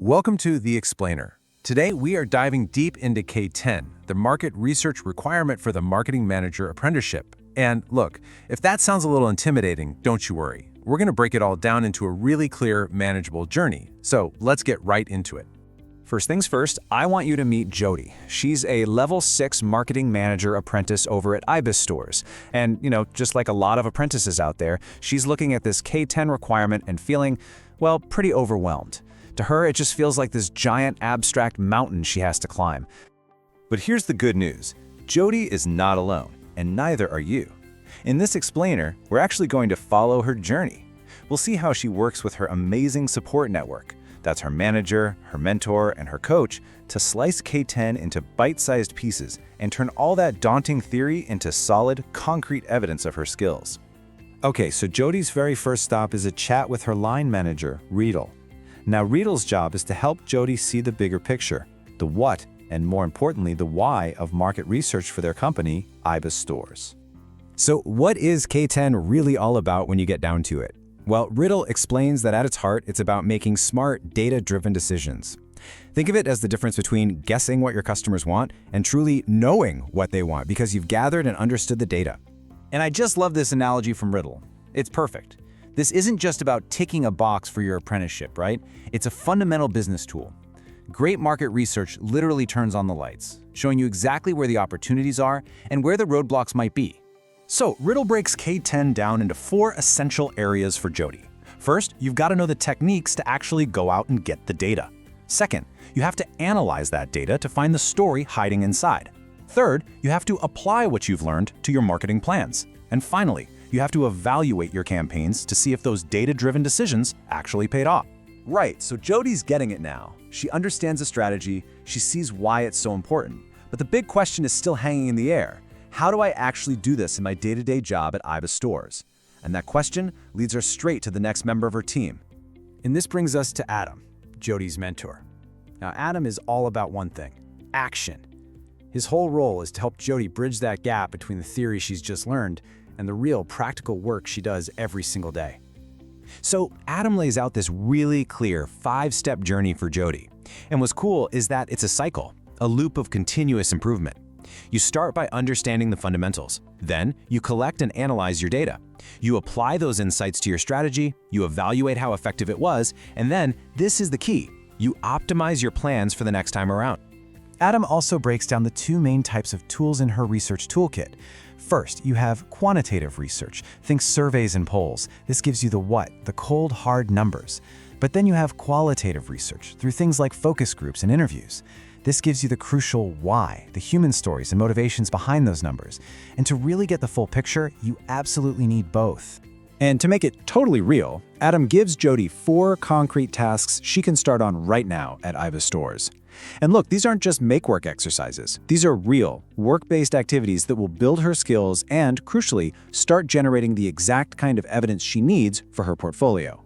Welcome to The Explainer. Today, we are diving deep into K10, the market research requirement for the Marketing Manager Apprenticeship. And look, if that sounds a little intimidating, don't you worry. We're going to break it all down into a really clear, manageable journey. So let's get right into it. First things first, I want you to meet Jody. She's a level 6 marketing manager apprentice over at IBIS stores. And, just like a lot of apprentices out there, she's looking at this K10 requirement and feeling, well, pretty overwhelmed. To her, it just feels like this giant abstract mountain she has to climb. But here's the good news. Jody is not alone, and neither are you. In this explainer, we're actually going to follow her journey. We'll see how she works with her amazing support network. That's her manager, her mentor, and her coach to slice K10 into bite-sized pieces and turn all that daunting theory into solid, concrete evidence of her skills. Okay, so Jody's very first stop is a chat with her line manager, Riedel. Now, Riedel's job is to help Jody see the bigger picture, the what, and more importantly, the why of market research for their company, IBIS stores. So what is K10 really all about when you get down to it? Well, Riedel explains that at its heart, it's about making smart, data-driven decisions. Think of it as the difference between guessing what your customers want and truly knowing what they want because you've gathered and understood the data. And I just love this analogy from Riedel. It's perfect. This isn't just about ticking a box for your apprenticeship, right? It's a fundamental business tool. Great market research literally turns on the lights, showing you exactly where the opportunities are and where the roadblocks might be. So, Riedel breaks K10 down into 4 essential areas for Jody. First, you've got to know the techniques to actually go out and get the data. Second, you have to analyze that data to find the story hiding inside. Third, you have to apply what you've learned to your marketing plans. And finally, you have to evaluate your campaigns to see if those data-driven decisions actually paid off. Right, so Jody's getting it now. She understands the strategy, she sees why it's so important. But the big question is still hanging in the air. How do I actually do this in my day-to-day job at IBIS stores? And that question leads her straight to the next member of her team. And this brings us to Adam, Jody's mentor. Now, Adam is all about one thing: action. His whole role is to help Jody bridge that gap between the theory she's just learned and the real practical work she does every single day. So Adam lays out this really clear 5-step journey for Jody. And what's cool is that it's a cycle, a loop of continuous improvement. You start by understanding the fundamentals. Then you collect and analyze your data. You apply those insights to your strategy, you evaluate how effective it was, and then, this is the key, you optimize your plans for the next time around. Adam also breaks down the 2 main types of tools in her research toolkit. First, you have quantitative research. Think surveys and polls. This gives you the what, the cold, hard numbers. But then you have qualitative research through things like focus groups and interviews. This gives you the crucial why, the human stories and motivations behind those numbers. And to really get the full picture, you absolutely need both. And to make it totally real, Adam gives Jody 4 concrete tasks she can start on right now at IBIS stores. And look, these aren't just make-work exercises. These are real, work-based activities that will build her skills and, crucially, start generating the exact kind of evidence she needs for her portfolio.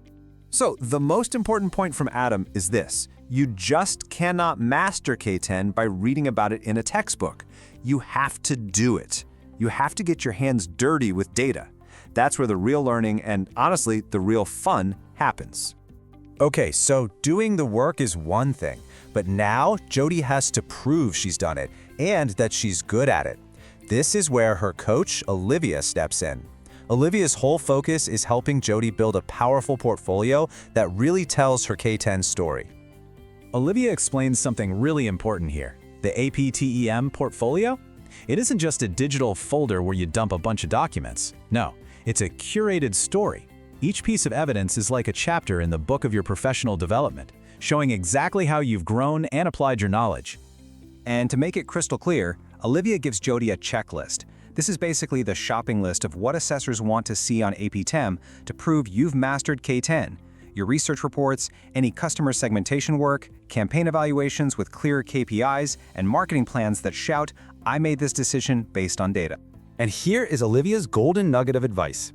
So the most important point from Adam is this: you just cannot master K10 by reading about it in a textbook. You have to do it. You have to get your hands dirty with data. That's where the real learning and, honestly, the real fun happens. Okay, so doing the work is one thing, but now Jody has to prove she's done it and that she's good at it. This is where her coach, Olivia, steps in. Olivia's whole focus is helping Jody build a powerful portfolio that really tells her K10 story. Olivia explains something really important here. The APTEM portfolio? It isn't just a digital folder where you dump a bunch of documents. No, it's a curated story. Each piece of evidence is like a chapter in the book of your professional development, showing exactly how you've grown and applied your knowledge. And to make it crystal clear, Olivia gives Jody a checklist. This is basically the shopping list of what assessors want to see on APTEM to prove you've mastered K10. Your research reports, any customer segmentation work, campaign evaluations with clear KPIs, and marketing plans that shout, "I made this decision based on data." And here is Olivia's golden nugget of advice.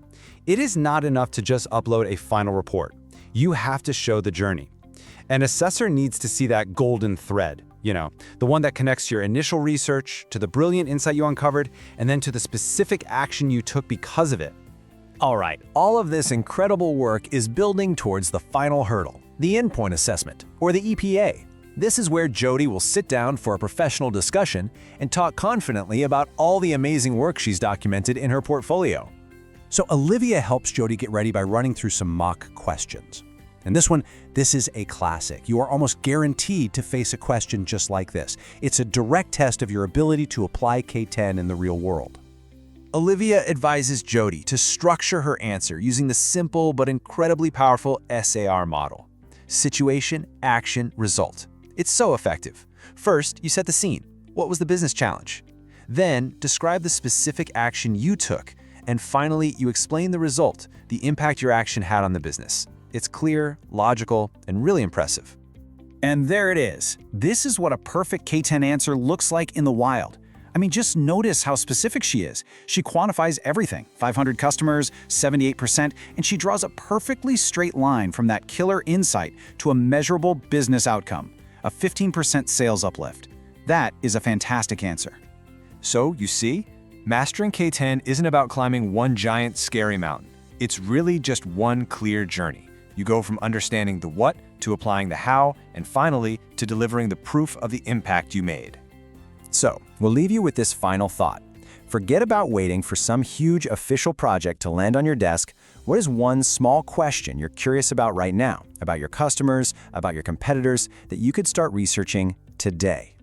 It is not enough to just upload a final report. You have to show the journey. An assessor needs to see that golden thread, the one that connects your initial research to the brilliant insight you uncovered and then to the specific action you took because of it. All right, all of this incredible work is building towards the final hurdle, the endpoint assessment, or the EPA. This is where Jody will sit down for a professional discussion and talk confidently about all the amazing work she's documented in her portfolio. So Olivia helps Jody get ready by running through some mock questions. And this is a classic. You are almost guaranteed to face a question just like this. It's a direct test of your ability to apply K10 in the real world. Olivia advises Jody to structure her answer using the simple but incredibly powerful SAR model. Situation, action, result. It's so effective. First, you set the scene. What was the business challenge? Then, describe the specific action you took. And finally, you explain the result, the impact your action had on the business. It's clear, logical, and really impressive. And there it is. This is what a perfect K10 answer looks like in the wild. I mean, just notice how specific she is. She quantifies everything, 500 customers, 78%, and she draws a perfectly straight line from that killer insight to a measurable business outcome, a 15% sales uplift. That is a fantastic answer. So, you see, mastering K10 isn't about climbing one giant, scary mountain. It's really just one clear journey. You go from understanding the what to applying the how, and finally, to delivering the proof of the impact you made. So, we'll leave you with this final thought. Forget about waiting for some huge official project to land on your desk. What is one small question you're curious about right now, about your customers, about your competitors, that you could start researching today?